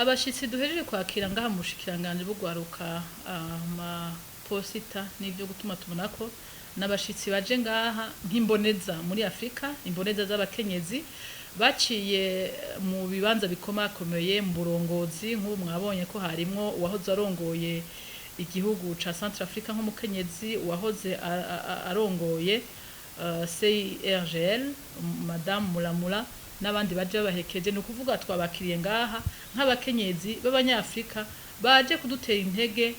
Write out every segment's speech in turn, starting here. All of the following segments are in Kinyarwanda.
abashitsi duhejeje kwakira ngaha mu bushikiranganje bugwaruka ama posita n'ibyo gutuma tubonako n'abashitsi baje ngaha nk'imboneza muri Afrika, imboneza z'abakenyezi baciye mu bibanza bikomakomeye mu burongozi nk'ubu mwabonye ko harimo uwahoze arongoye igihugu ca Central Africa nk'umukenyezi uwahoze arongoye CIRGL Madame Mulamula n'abandi baje babahekeje no kuvuga twabakiriye ngaha nk'abakenyezi b'abanyafrika baje kudutera intege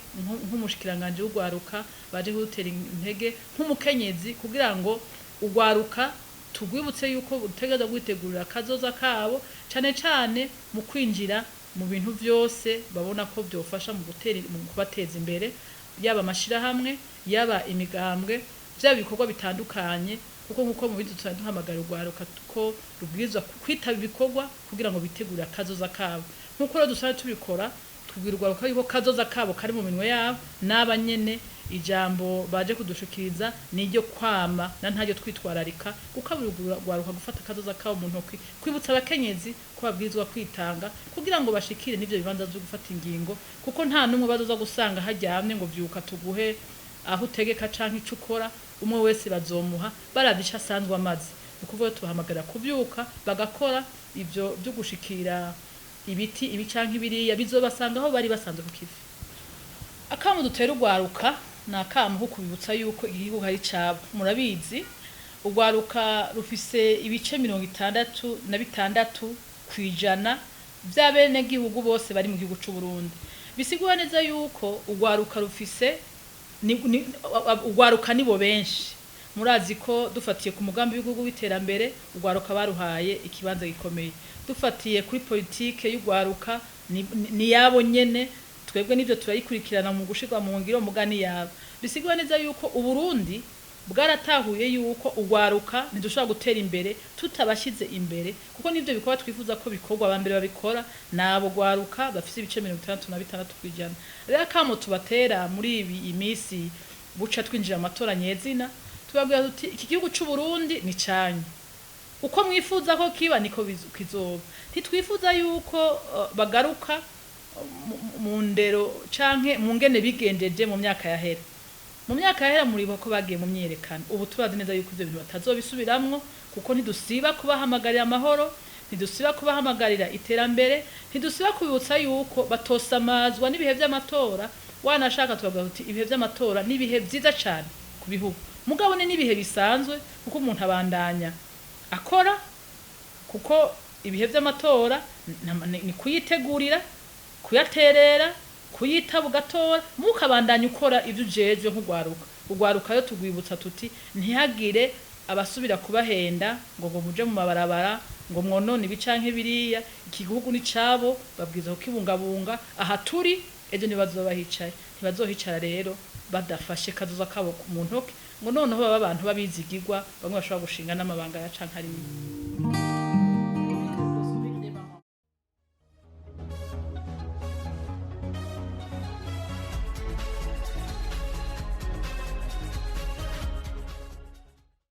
nk'umushikiranganje w'ugwaruka baje kudutera intege nk'umukenyezi kugira ngo ugwaruka tugwibutse yuko utegeza gutegurira kazoza kabo cyane mu kwinjira mu bintu byose babona ko byofasha mu kubateza imbere yaba amashira hamwe yaba imigambwe bya bikorwa bitandukanye kuko nkuko mu bintu duhamagara ugwaruka ko rubwirizwa kwitaba ibikorwa kugira ngo bitegurire kazoza kabo nkuko rero dusaba tubikora tubwirwa ko yuko kazoza kabo kari mu minwe yabo n'abanyene ijambo baje kudushikiriza niryo kwama na ntajyo twitwararika gukabirugwaruka gufata kazoza kabo mu ntoki kwibutsa abakenyezi ko babwirizwa kwitanga kugira ngo bashikire nivyo bibanza byo gufata ingingo kuko nta numwe bazoza gusanga hajyamye ngo vyuka tuguhe aho utegeka canke icukora umwe wese bazomuha baradisha sanzwe amazi ukuvuga tuhamagara kuvyuka bagakora ivyo byo gushikira ibiti ibi canke biriya bizobasanga aho bari basanzwe kukivi akamu dutera ugwaruka nakamu ho kubibutsa yuko igihugu hari cabo murabizi ugwaruka rufise ibice 66 kwijana by'abene gihugu bose bari mu gihugu c'u Burundi bisigura neza yuko ugwaruka rufise ugwaruka nibo benshi murazi ko dufatiye ku mugambi w'igihugu w'iterambere ugwaruka baruhaye ikibanza gikomeye dufatiye kuri politike y'ugwaruka ni yabo nyene twebwe nivyo turayikurikirana mu gushirwa mu ngiro mugani yabo bisigwa neza yuko uburundi bwaratahuye yuko ugwaruka ntidushobora gutera imbere tutabashize imbere kuko nivyo bikora twifuza ko bikorwa abambere babikora nabo gwaruka bafise ibice 66 kwijana rero kamo tubatera muri ibi imisi buca twinjira amatora nyezina tubabwira tuti iki gihugu c'u Burundi ni canye uko mwifuza ko kiba niko kizoba ntitwifuza yuko bagaruka mu ndero canke mu ngene bigendeje mu myaka yahera muri bako bagiye mu myerekano ubu turazi neza yuko ivyo bintu batazobisubiramwo kuko ntidusiba kubahamagarira amahoro ntidusiba kubahamagarira iterambere ntidusiba kubibutsa yuko batosamazwa n'ibihe vy'amatora wanashaka tubavuga uti ibihe vy'amatora nibihe vyiza cyane ku bihugu mugabo n'ibihe bisanzwe kuko umuntu abandanya akora kuko ibihe vy'amatora ni kuyitegurira kuyaterera kuyitaba ugatora mukabandanya ukora ivyo ujejwe nk'ugwaruka yo tugwibutsa tuti ntihagire abasubira kubahenda ngo muje mu mabarabara ngo mwonone ibicanke biriya igihugu ni cabo babwiza kukibungabunga aha turi ejo ntibazohicara rero badafashe kazoza kabo mu ntoke ngo noneho baba abantu babizigirwa bamwe bashobora gushinga n'amabanga ya canke ari